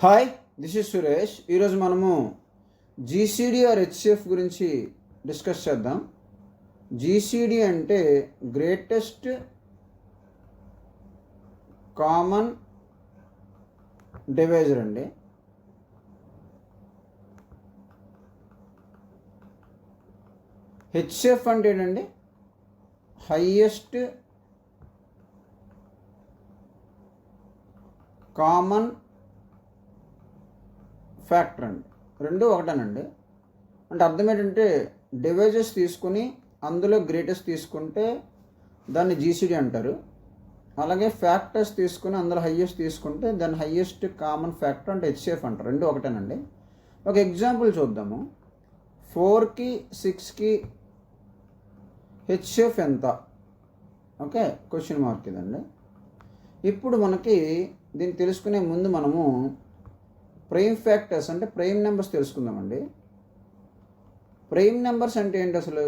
Hi, this is Suresh. ఈరోజు మనము GCD are HCF గురించి డిస్కస్ చేద్దాం. జీసీడీ అంటే గ్రేటెస్ట్ కామన్ డివైజర్ అండి. హెచ్సిఎఫ్ అంటే ఏంటండి? హైయెస్ట్ కామన్ ఫ్యాక్టర్ అండి. రెండు ఒకటేనండి. అంటే అర్థం ఏంటంటే డివైజెస్ తీసుకుని అందులో గ్రేటెస్ట్ తీసుకుంటే దాన్ని జీసీడీ అంటారు. అలాగే ఫ్యాక్టర్స్ తీసుకుని అందులో హైయెస్ట్ తీసుకుంటే దాన్ని హైయెస్ట్ కామన్ ఫ్యాక్టర్ అంటే హెచ్సిఎఫ్ అంటారు. రెండు ఒకటేనండి. ఒక ఎగ్జాంపుల్ చూద్దాము. 4కి 6కి హెచ్సిఎఫ్ ఎంత? ఓకే, క్వశ్చన్ మార్క్ ఇదండి. ఇప్పుడు మనకి దీన్ని తెలుసుకునే ముందు మనము ప్రైమ్ ఫ్యాక్టర్స్ అంటే ప్రైమ్ నెంబర్స్ తెలుసుకుందామండి. ప్రైమ్ నెంబర్స్ అంటే ఏంటి అసలు?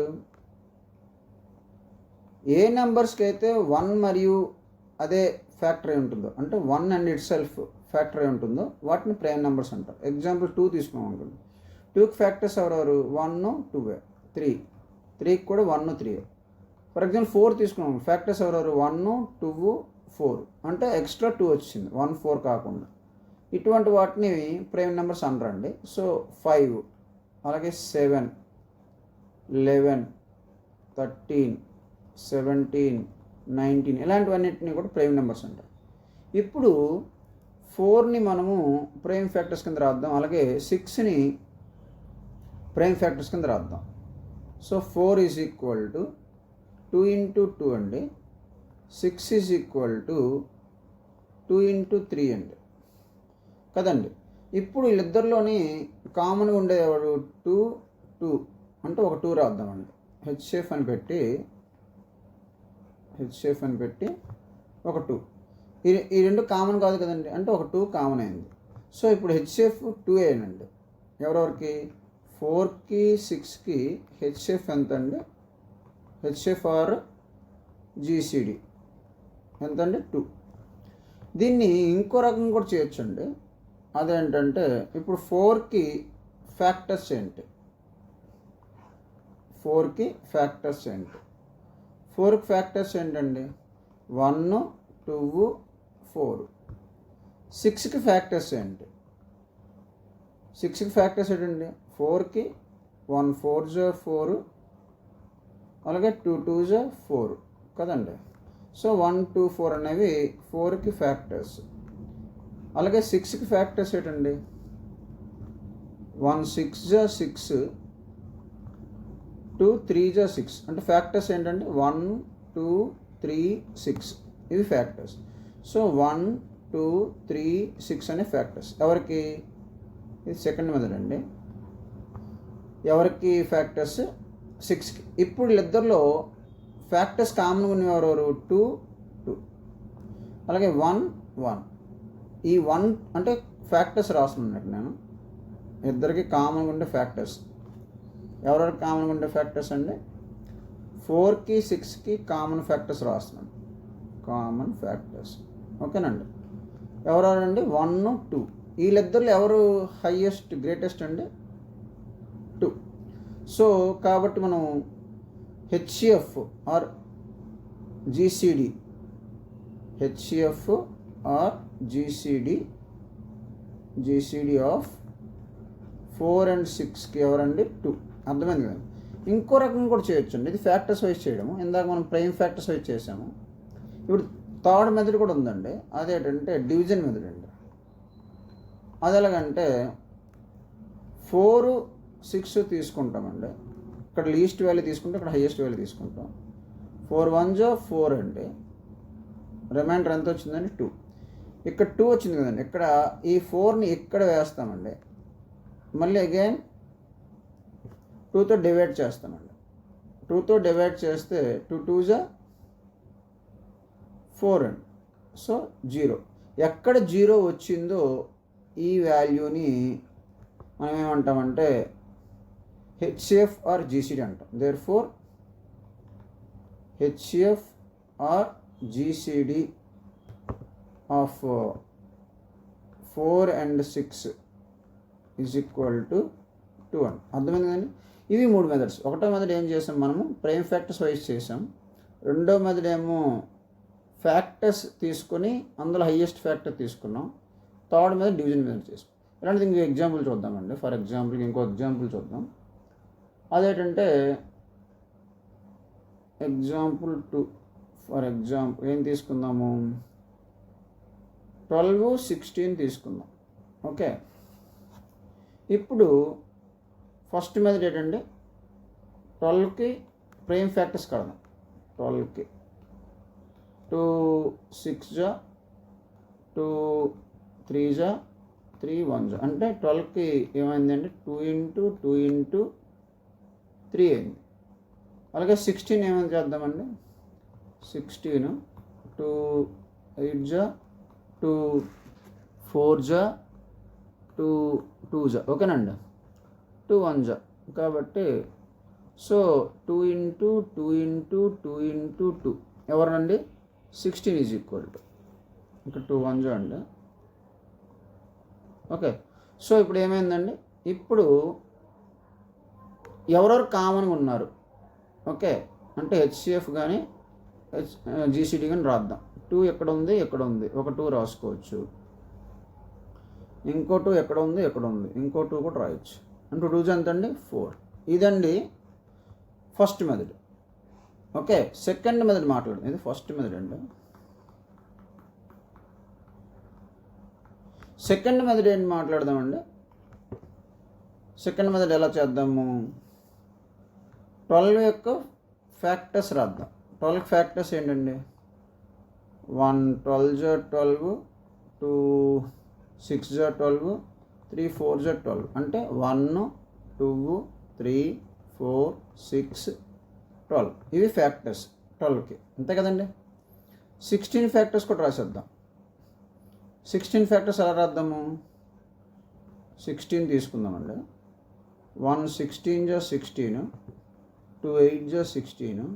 ఏ నెంబర్స్కి అయితే 1 మరియు అదే ఫ్యాక్టర్ అయి ఉంటుందో, అంటే 1 అండ్ ఇట్ సెల్ఫ్ ఫ్యాక్టర్ అయి ఉంటుందో వాటిని ప్రైమ్ నెంబర్స్ అంటారు. ఎగ్జాంపుల్ 2 తీసుకున్నాం అనుకోండి. 2కి ఫ్యాక్టర్స్ ఎవరెవరు? 1, 2, 3. 3కి కూడా 1, 3. ఫర్ ఎగ్జాంపుల్ 4 తీసుకున్నాం. ఫ్యాక్టర్స్ ఎవరెవరు? 1, 2, 4. అంటే ఎక్స్ట్రా 2 వచ్చింది, 1, 4 కాకుండా. ఇటువంటి వాటిని ప్రైమ్ నెంబర్స్ అనరండి. సో 5, అలాగే 7, 11, 13, 17, 19 ఇలాంటివన్నిటిని కూడా ప్రైమ్ నెంబర్స్ అంటారు. ఇప్పుడు 4ని మనము ప్రైమ్ ఫ్యాక్టర్స్ కింద రాద్దాం, అలాగే 6ని ప్రైమ్ ఫ్యాక్టర్స్ కింద రాద్దాం. So 4 is equal to 2 into 2 అండి. 6 ఈజ్ ఈక్వల్ టు 2 ఇంటూ 3 అండి కదండి. ఇప్పుడు వీళ్ళిద్దరిలోని కామన్గా ఉండేవాడు 2, 2 అంటే ఒక 2 రాద్దామండి. హెచ్సిఎఫ్ అని పెట్టి ఒక 2. ఈ రెండు కామన్ కాదు కదండి, అంటే ఒక 2 కామన్ అయింది. సో ఇప్పుడు హెచ్సిఎఫ్ 2 అయ్యానండి. ఎవరెవరికి? 4కి 6కి హెచ్సిఎఫ్ ఎంత అండి? హెచ్సిఎఫ్ ఆర్ జీసీడీ ఎంత అండి? 2. దీన్ని ఇంకో రకంగా కూడా చేయొచ్చండి. అదేంటంటే ఇప్పుడు 4కి ఫ్యాక్టర్స్ ఏంటి? 4కి ఫ్యాక్టర్స్ ఏంటి? 4కి ఫ్యాక్టర్స్ ఏంటండి? 1, 2, 4. 6కి ఫ్యాక్టర్స్ ఏంటి? 6కి ఫ్యాక్టర్స్ ఏంటండి? 4కి 1 4 4, అలాగే 2 2 4 కదండి. సో 1, 2, 4 అనేవి 4కి ఫ్యాక్టర్స్. అలాగే 6కి ఫ్యాక్టర్స్ ఏంటండి? 1 6 6, 2 3 6. అంటే ఫ్యాక్టర్స్ ఏంటంటే 1 2 3 6 ఇవి ఫ్యాక్టర్స్. సో 1 2 3 6 అనే ఫ్యాక్టర్స్. ఎవరికి? ఇది సెకండ్ మెథడ్ అండి. ఎవరికి ఫ్యాక్టర్స్? 6కి. ఇప్పుడు వీళ్ళిద్దరిలో ఫ్యాక్టర్స్ కామన్గా ఉన్నవి ఎవరెవరు? 2 2, అలాగే 1 1. ఈ 1 అంటే ఫ్యాక్టర్స్ రాస్తున్నాను నేను. ఇద్దరికి కామన్గా ఉండే ఫ్యాక్టర్స్ ఎవరెవరికి కామన్గా ఉండే ఫ్యాక్టర్స్ అండి? 4కి 6కి కామన్ ఫ్యాక్టర్స్ రాస్తున్నాను. కామన్ ఫ్యాక్టర్స్ ఓకేనండి. ఎవరెవరండి? 1 2. వీళ్ళిద్దరిలో ఎవరు హైయెస్ట్ గ్రేటెస్ట్ అండి? 2. సో కాబట్టి మనం HCF or GCD or GCD of 4 and 6కి ఎవరండి? 2. అర్థమైంది కదా. ఇంకో రకంగా కూడా చేయొచ్చండి. ఇది ఫ్యాక్టర్స్ వైజ్ చేయడము. ఇందాక మనం ప్రైమ్ ఫ్యాక్టర్స్ వైజ్ చేసాము. ఇప్పుడు థర్డ్ మెథడ్ కూడా ఉందండి. అదేంటంటే డివిజన్ మెథడ్ అండి. అది ఎలాగంటే 4 6 తీసుకుంటామండి. ఇక్కడ లీస్ట్ వాల్యూ తీసుకుంటే ఇక్కడ హైయెస్ట్ వాల్యూ తీసుకుంటాం. 4 1 4 అండి. రిమైండర్ ఎంత వచ్చిందండి? 2. ఇక్కడ 2 వచ్చింది కదండి. ఇక్కడ ఈ 4ని ఇక్కడ వేస్తామండి. మళ్ళీ అగైన్ 2తో డివైడ్ చేస్తామండి. 2తో డివైడ్ చేస్తే 2 2 4 అండి. సో 0. ఎక్కడ 0 వచ్చిందో ఈ వాల్యూని మనం ఏమంటామంటే హెచ్సిఎఫ్ ఆర్ జీసీడీ అంటాం. Therefore HCF or GCD of 4 and 6 is equal to 2 అని. అర్థమైంది కానీ ఇవి 3 మెథడ్స్. ఒకటో మెథడ్ ఏం చేసాం మనము, ప్రైమ్ ఫ్యాక్టర్స్ వైజ్ చేసాం. రెండో మెథడ్ ఏమో ఫ్యాక్టర్స్ తీసుకొని అందులో హయ్యెస్ట్ ఫ్యాక్టర్ తీసుకున్నాం. థర్డ్ మెథడ్ డివిజన్ మెథడ్ చేసాం. ఇలాంటిది ఇంకో ఎగ్జాంపుల్ చూద్దామండి. ఫర్ ఎగ్జాంపుల్ ఇంకో ఎగ్జాంపుల్ చూద్దాం. అదేంటంటే ఎగ్జాంపుల్ 2. ఫర్ ఎగ్జాంపుల్ ఏం తీసుకుందాము, 12, 16 తీసుకుందాం. ఓకే, ఇప్పుడు ఫస్ట్ మెథడ్ ఏంటంటే 12కి ప్రైమ్ ఫ్యాక్టర్స్ కడదాం. 12కి 2 6 జా, 2 3 జా, 3 1 జా, అంటే 12కి ఏమైందంటే 2 × 2 × 3 అయింది. అలాగే 16 ఏమైంది చేద్దామండి, 16 2 8 జా, 2 4 జా, 2 2 జా, ఓకేనండి, 2 1 జా. కాబట్టి సో 2 × 2 × 2 × 2 ఎవరండి, 16 ఈజ్ ఈక్వల్ టు ఇంకా 2 1 జా అండి. ఓకే, సో ఇప్పుడు ఏమైందండి, ఇప్పుడు ఎవరెవరు కామన్గా ఉన్నారు, ఓకే, అంటే హెచ్సిఎఫ్ కానీ జీసీడీ కానీ రాద్దాం. 2 ఎక్కడ ఉంది, ఎక్కడ ఉంది, ఒక 2 రాసుకోవచ్చు. ఇంకో 2 ఎక్కడ ఉంది, ఎక్కడ ఉంది, ఇంకో 2 కూడా రాయొచ్చు. అంటే 2 ఎంత అండి, 4. ఇదండి first method. Okay, second method మాట్లాడదాం. ఇది ఫస్ట్ మెథడ్ అండి. సెకండ్ మెథడ్ ఏంటి మాట్లాడదామండి. సెకండ్ మెథడ్ ఎలా చేద్దాము, 12 యొక్క ఫ్యాక్టర్స్ రాద్దాం. 12 ఫ్యాక్టర్స్ ఏంటండి, 1 12 జా 12, 2 6 జా 12, 3 4 జా 12, అంటే 1 2 3 4 6 12. ఇవి ఫ్యాక్టర్స్ 12కి, అంతే కదండి. 16 ఫ్యాక్టర్స్ కూడా రాసేద్దాం. 16 ఫ్యాక్టర్స్ ఎలా రాద్దాము, 16 తీసుకుందామండి. 1 16 జా 16, 2 8 జా 16,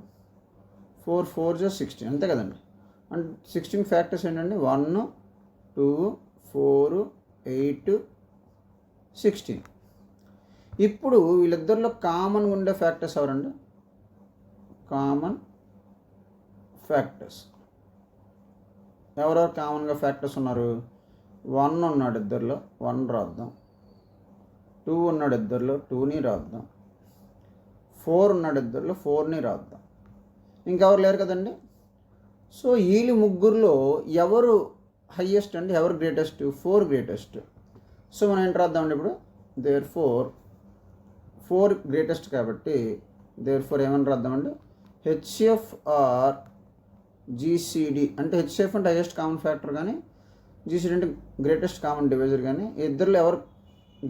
4 4 జా 16, అంతే కదండి. అండ్ 16 ఫ్యాక్టర్స్ ఏంటండి, 1 2 4 8 16. ఇప్పుడు వీళ్ళిద్దరిలో కామన్గా ఉండే ఫ్యాక్టర్స్ ఎవరండి, కామన్ ఫ్యాక్టర్స్ ఎవరెవరు కామన్గా ఫ్యాక్టర్స్ ఉన్నారు, 1 ఉన్నాడు ఇద్దరిలో, 1 రాద్దాం. 2 ఉన్నాడు ఇద్దరిలో, 2ని రాద్దాం. 4 ఉన్నాడు ఇద్దరిలో, 4ని రాద్దాం. ఇంకెవరు లేరు కదండి. సో వీళ్ళు ముగ్గురులో ఎవరు హయ్యెస్ట్ అండి, ఎవరు గ్రేటెస్ట్, 4 గ్రేటెస్ట్. సో మనం ఏంటి రాద్దామండి ఇప్పుడు, దేర్ ఫోర్ 4 గ్రేటెస్ట్ కాబట్టి దేర్ ఫోర్ ఏమని రాద్దామండి, హెచ్సిఎఫ్ ఆర్ జీసీడీ. అంటే హెచ్సిఎఫ్ అంటే హైయెస్ట్ కామన్ ఫ్యాక్టర్ కానీ జీసీడీ అంటే గ్రేటెస్ట్ కామన్ డివైజర్ కానీ ఇద్దరిలో ఎవరు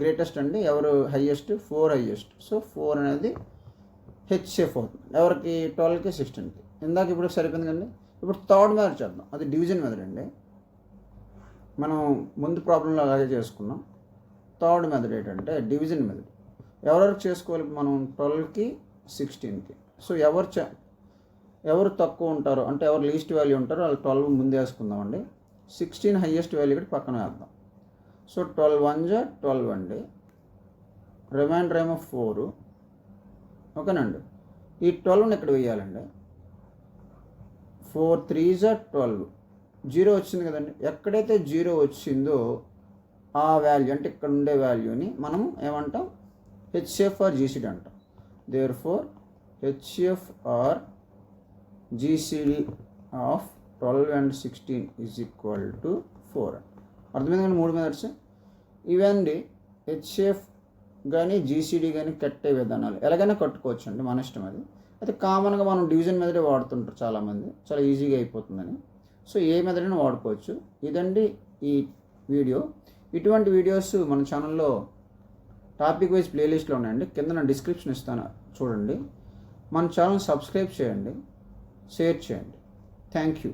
గ్రేటెస్ట్ అండి, ఎవరు హయ్యెస్ట్, 4 హయ్యెస్ట్. సో 4 అనేది హెచ్సిఎఫ్ అవుతుంది. ఎవరికి, 12కి 16కి. ఇందాక ఇప్పుడు సరిపోయింది కండి. ఇప్పుడు థర్డ్ మెథడ్ చేద్దాం. అది డివిజన్ మెథడ్ అండి. మనం ముందు ప్రాబ్లంలో అలాగే చేసుకున్నాం. థర్డ్ మెథడ్ ఏంటంటే డివిజన్ మెథడ్. ఎవరెవరు చేసుకోవాలి మనం, 12కి 16కి. సో ఎవరు తక్కువ ఉంటారో అంటే ఎవరు లీస్ట్ వాల్యూ ఉంటారో వాళ్ళు 12 ముందు వేసుకుందామండి. 16 హయ్యెస్ట్ వాల్యూ కూడా పక్కన వేద్దాం. సో 12 1 జా 12 అండి, రిమైండర్ ఏమో 4, ఓకేనండి. ఈ 12ని ఇక్కడ వేయాలండి. 4 3 జా 12, 0 వచ్చింది కదండి. ఎక్కడైతే 0 వచ్చిందో ఆ వాల్యూ అంటే ఇక్కడ ఉండే వాల్యూని మనం ఏమంటాం, హెచ్సిఎఫ్ ఆర్ జీసీడీ అంటాం. Therefore HCF or GCD of 12 and 16 is equal to 4. అర్థమైంది కానీ 3 మెథడ్స్ ఇవండి. హెచ్సిఎఫ్ కానీ జీసీడీ కానీ కట్టే విధానాలు ఎలాగైనా కట్టుకోవచ్చు అండి, మన ఇష్టం అది. అయితే కామన్గా మనం డివిజన్ మెథడే వాడుతుంటారు చాలామంది, చాలా ఈజీగా అయిపోతుందని. సో ఏ మెథడ్ అయినా వాడుకోవచ్చు. ఇదండి ఈ వీడియో. ఇటువంటి వీడియోస్ మన ఛానల్లో టాపిక్ వైజ్ ప్లేలిస్ట్లో ఉన్నాయండి, కింద నా డిస్క్రిప్షన్ ఇస్తాను చూడండి. మన ఛానల్ సబ్స్క్రైబ్ చేయండి, షేర్ చేయండి. Thank you.